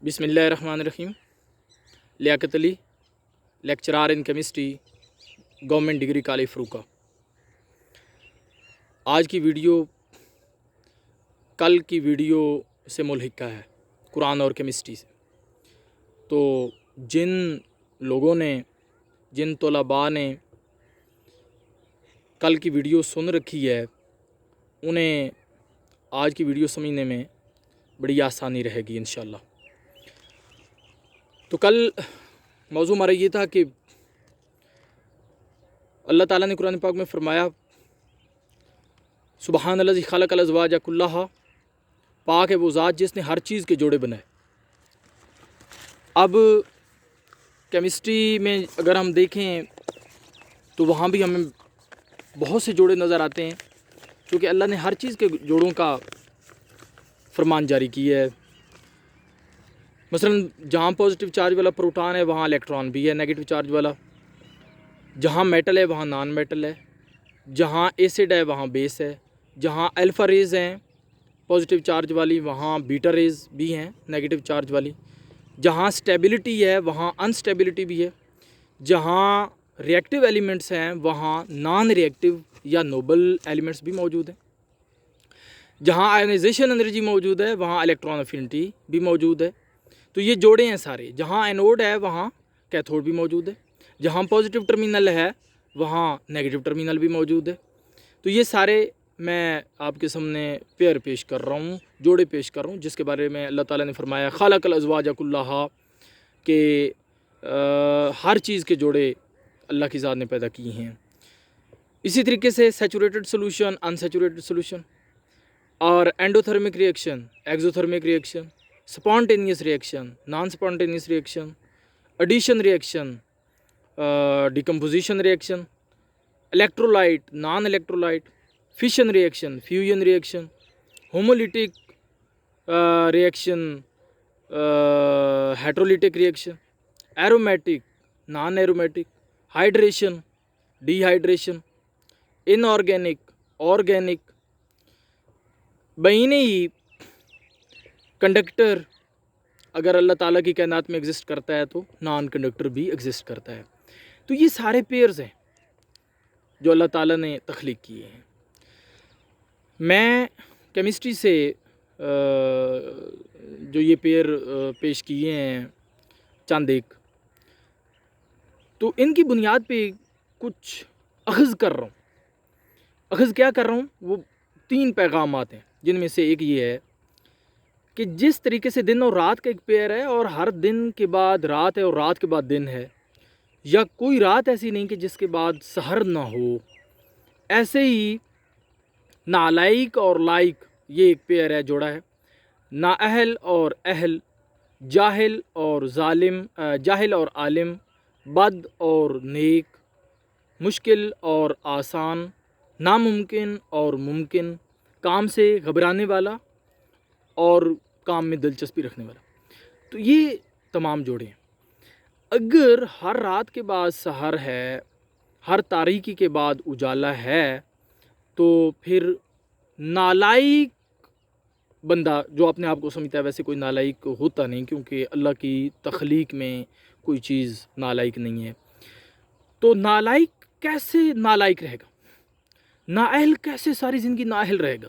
बिस्मिल्लाहिर्रहमानिर्रहीम। Liaquat Ali, lecturer in chemistry, government degree college Farooka. आज की वीडियो कल की वीडियो से मुल्हिका है, कुरान और केमिस्ट्री से। तो जिन लोगों ने, जिन तलबा ने कल की वीडियो सुन रखी है, उन्हें आज की वीडियो समझने में बड़ी आसानी रहेगी इंशाअल्लाह। तो कल मौजू हमारा ये था कि अल्लाह ताला ने कुरान पाक में फ़रमाया, सुबहानल्लज़ी खलक़ल अज़वाज कुल्लहा, पाक है वो ज़ात जिसने हर चीज़ के जोड़े बनाए। अब केमिस्ट्री में अगर हम देखें तो वहाँ भी हमें बहुत से जोड़े नज़र आते हैं, क्योंकि अल्लाह ने हर चीज़ के जोड़ों का फरमान जारी किया है। मसलन जहाँ पॉजिटिव चार्ज वाला प्रोटॉन है वहाँ इलेक्ट्रॉन भी है, नेगेटिव चार्ज वाला। जहाँ मेटल है वहाँ नॉन मेटल है, जहाँ एसिड है वहाँ बेस है, जहाँ अल्फ़ा रेज़ हैं पॉजिटिव चार्ज वाली वहाँ बीटा रेज़ भी हैं नेगेटिव चार्ज वाली। जहाँ स्टेबिलिटी है वहाँ अनस्टेबिलिटी भी है। जहाँ रिएक्टिव एलिमेंट्स हैं वहाँ नॉन रिएक्टिव या नोबल एलिमेंट्स भी मौजूद हैं। जहाँ आयनाइजेशन एनर्जी मौजूद है वहाँ इलेक्ट्रॉन अफिनिटी भी मौजूद है। तो ये जोड़े हैं सारे। जहाँ एनोड है वहाँ कैथोड भी मौजूद है, जहाँ पॉजिटिव टर्मिनल है वहाँ नेगेटिव टर्मिनल भी मौजूद है। तो ये सारे मैं आपके सामने पेयर पेश कर रहा हूँ, जोड़े पेश कर रहा हूँ, जिसके बारे में अल्लाह ताला ने फरमाया खलक़ल अज़वाज कुल्लहा, के हर चीज़ के जोड़े अल्लाह की ज़ात ने पैदा किए हैं। इसी तरीके से सैचुरेटेड सोल्यूशन, अनसैचुरेटेड सोल्यूशन, और endothermic reaction, exothermic reaction, spontaneous reaction, non spontaneous reaction, addition reaction, decomposition reaction, electrolyte, non electrolyte, fission reaction, fusion reaction, homolytic reaction, heterolytic reaction, aromatic, non aromatic, hydration, dehydration, inorganic, organic. बहीने ही conductor अगर अल्लाह ताला की कायनात में exist करता है तो नॉन कंडक्टर भी एग्जिस्ट करता है। तो ये सारे पेयर्स हैं जो अल्लाह ताला ने तख्लीक किए हैं। मैं केमिस्ट्री से जो ये पेयर पेश किए हैं चंद एक, तो इनकी बुनियाद पे कुछ अख़ज़ कर रहा हूँ। अख़ज़ क्या कर रहा हूँ, वो 3 पैगामात हैं, जिनमें से एक ये है कि जिस तरीके से दिन और रात का एक पेयर है, और हर दिन के बाद रात है और रात के बाद दिन है, या कोई रात ऐसी नहीं कि जिसके बाद सहर ना हो, ऐसे ही नालाइक और लाइक ये एक पेयर है, जोड़ा है। नाअहल और अहल, जाहिल और जालिम, जाहिल और आलिम, बद और नेक, मुश्किल और आसान, नामुमकिन और मुमकिन, काम से घबराने वाला और काम में दिलचस्पी रखने वाला। तो ये तमाम जोड़े हैं। अगर हर रात के बाद सहर है, हर तारीकी के बाद उजाला है, तो फिर नालाइक बंदा जो अपने आप को समझता है, वैसे कोई नालाइक होता नहीं, क्योंकि अल्लाह की तख्लीक में कोई चीज़ नालाइक नहीं है। तो नालाइक कैसे नालाइक रहेगा, नाअहल कैसे सारी ज़िंदगी नाअहल रहेगा,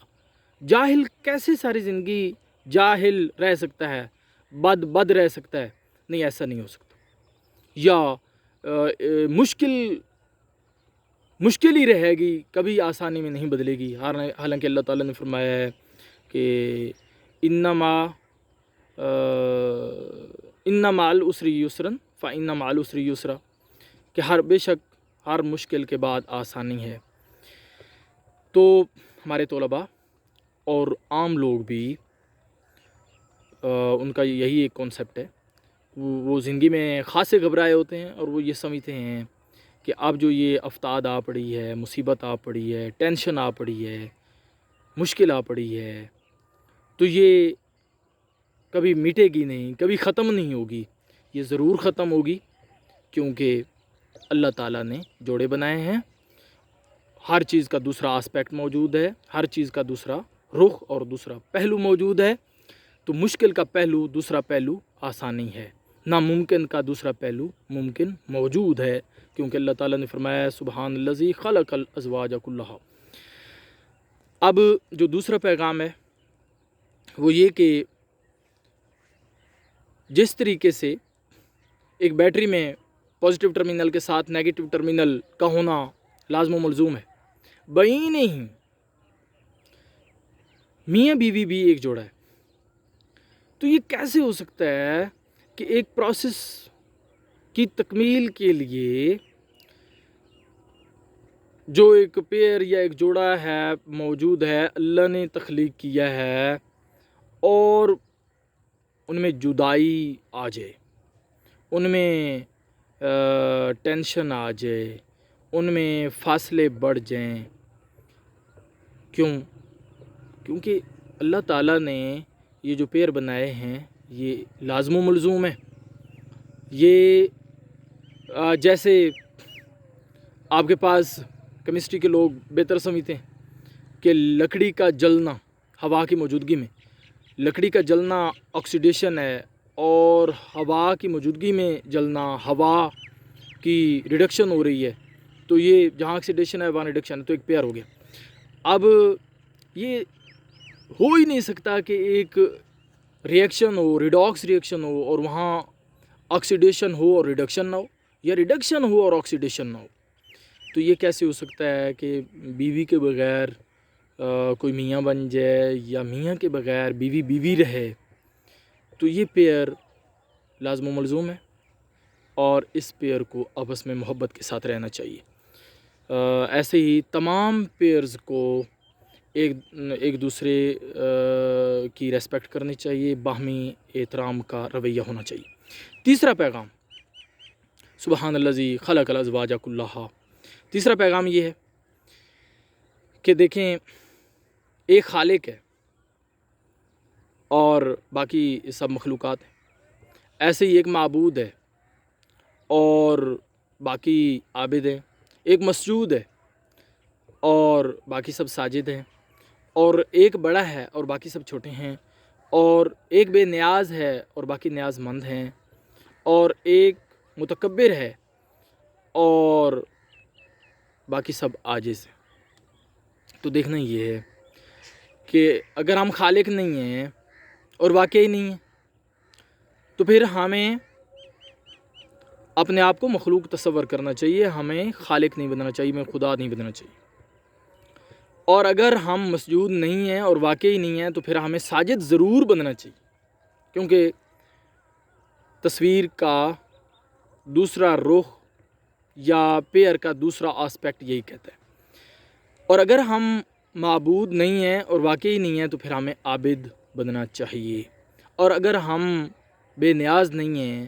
जाहिल कैसे सारी ज़िंदगी जाहिल रह सकता है, बद रह सकता है? नहीं, ऐसा नहीं हो सकता। या मुश्किल ही रहेगी, कभी आसानी में नहीं बदलेगी। हालांकि अल्लाह ताला ने फरमाया है कि इन्ना माल उसरी युसरन फ़ इन्ना माल उसरी युसरा, कि बेशक हर मुश्किल के बाद आसानी है। तो हमारे तलबा और आम लोग भी उनका यही एक कॉन्सेप्ट है। वो ज़िंदगी में ख़ासे घबराए होते हैं, और वो ये समझते हैं कि अब जो ये अफ्ताद आ पड़ी है, मुसीबत आ पड़ी है, टेंशन आ पड़ी है, मुश्किल आ पड़ी है, तो ये कभी मिटेगी नहीं, कभी ख़त्म नहीं होगी। ये ज़रूर ख़त्म होगी, क्योंकि अल्लाह ताला ने जोड़े बनाए हैं। हर चीज़ का दूसरा आस्पेक्ट मौजूद है, हर चीज़ का दूसरा रुख और दूसरा पहलू मौजूद है। تو مشکل کا پہلو دوسرا پہلو آسانی ہے، ناممکن کا دوسرا پہلو ممکن موجود ہے، کیونکہ اللہ تعالیٰ نے فرمایا سبحان الذی خلق الازواج کلھا۔ اب جو دوسرا پیغام ہے وہ یہ کہ جس طریقے سے ایک بیٹری میں پازیٹیو ٹرمینل کے ساتھ نیگیٹو ٹرمینل کا ہونا لازم و ملزوم ہے، بعین ہی میاں بیوی بھی ایک جوڑا ہے۔ تو یہ کیسے ہو سکتا ہے کہ ایک پروسیس کی تکمیل کے لیے جو ایک پیئر یا ایک جوڑا ہے موجود ہے، اللہ نے تخلیق کیا ہے، اور ان میں جدائی آ جائے، ان میں ٹینشن آ جائے، ان میں فاصلے بڑھ جائیں؟ کیونکہ اللہ تعالیٰ نے یہ جو پیئر بنائے ہیں یہ لازم و ملزوم ہے۔ یہ جیسے آپ کے پاس کیمسٹری کے لوگ بہتر سمجھتے ہیں کہ لکڑی کا جلنا ہوا کی موجودگی میں، لکڑی کا جلنا آکسیڈیشن ہے، اور ہوا کی موجودگی میں جلنا ہوا کی ریڈکشن ہو رہی ہے، تو یہ جہاں آکسیڈیشن ہے وہاں ریڈکشن ہے، تو ایک پیئر ہو گیا۔ اب یہ ہو ہی نہیں سکتا کہ ایک ریئیکشن ہو، ریڈاکس ریئیکشن ہو، اور وہاں آکسیڈیشن ہو اور ریڈکشن نہ ہو، یا ریڈکشن ہو اور آکسیڈیشن نہ ہو۔ تو یہ کیسے ہو سکتا ہے کہ بیوی کے بغیر کوئی میاں بن جائے، یا میاں کے بغیر بیوی بیوی رہے؟ تو یہ پیئر لازم و ملزوم ہے، اور اس پیئر کو آپس میں محبت کے ساتھ رہنا چاہیے۔ ایسے ہی تمام پیئرز کو ایک دوسرے کی ریسپیکٹ کرنی چاہیے، باہمی احترام کا رویہ ہونا چاہیے۔ تیسرا پیغام سبحان الذی خلق الازواج کلھا۔ تیسرا پیغام یہ ہے کہ دیکھیں، ایک خالق ہے اور باقی سب مخلوقات ہیں، ایسے ہی ایک معبود ہے اور باقی عابد ہیں، ایک مسجود ہے اور باقی سب ساجد ہیں، اور ایک بڑا ہے اور باقی سب چھوٹے ہیں، اور ایک بے نیاز ہے اور باقی نیاز مند ہیں، اور ایک متکبر ہے اور باقی سب عاجز ہیں۔ تو دیکھنا یہ ہے کہ اگر ہم خالق نہیں ہیں اور واقعی نہیں ہیں تو پھر ہمیں اپنے آپ کو مخلوق تصور کرنا چاہیے، ہمیں خالق نہیں بننا چاہیے، ہمیں خدا نہیں بننا چاہیے۔ اور اگر ہم مسجود نہیں ہیں اور واقعی نہیں ہیں تو پھر ہمیں ساجد ضرور بننا چاہیے، کیونکہ تصویر کا دوسرا رخ یا پیئر کا دوسرا آسپیکٹ یہی کہتا ہے۔ اور اگر ہم معبود نہیں ہیں اور واقعی نہیں ہیں تو پھر ہمیں عابد بننا چاہیے، اور اگر ہم بے نیاز نہیں ہیں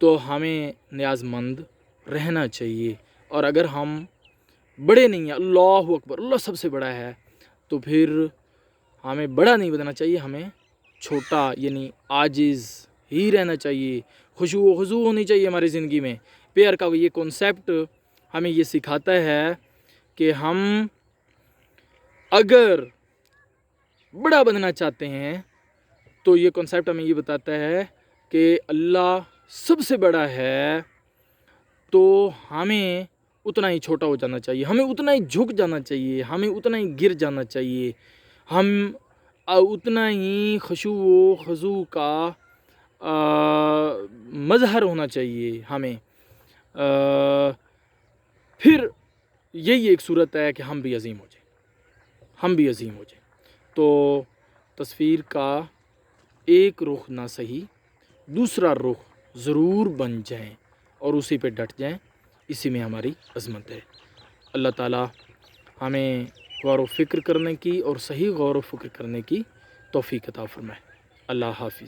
تو ہمیں نیاز مند رہنا چاہیے، اور اگر ہم بڑے نہیں ہیں، اللہ اکبر، اللہ سب سے بڑا ہے، تو پھر ہمیں بڑا نہیں بننا چاہیے، ہمیں چھوٹا یعنی عاجز ہی رہنا چاہیے۔ خشوع و خضوع ہونی چاہیے ہماری زندگی میں۔ پیئر کا یہ کنسیپٹ ہمیں یہ سکھاتا ہے کہ ہم اگر بڑا بننا چاہتے ہیں تو یہ کنسیپٹ ہمیں یہ بتاتا ہے کہ اللہ سب سے بڑا ہے، تو ہمیں اتنا ہی چھوٹا ہو جانا چاہیے، ہمیں اتنا ہی جھک جانا چاہیے، ہمیں اتنا ہی گر جانا چاہیے، ہم اتنا ہی خشوع و خضوع کا مظہر ہونا چاہیے ہمیں۔ پھر یہی ایک صورت ہے کہ ہم بھی عظیم ہو جائیں، ہم بھی عظیم ہو جائیں۔ تو تصویر کا ایک رخ نہ صحیح دوسرا رخ ضرور بن جائیں اور اسی پہ ڈٹ جائیں، اسی میں ہماری عظمت ہے۔ اللہ تعالیٰ ہمیں غور و فکر کرنے کی اور صحیح غور و فکر کرنے کی توفیق عطا فرمائے۔ اللہ حافظ۔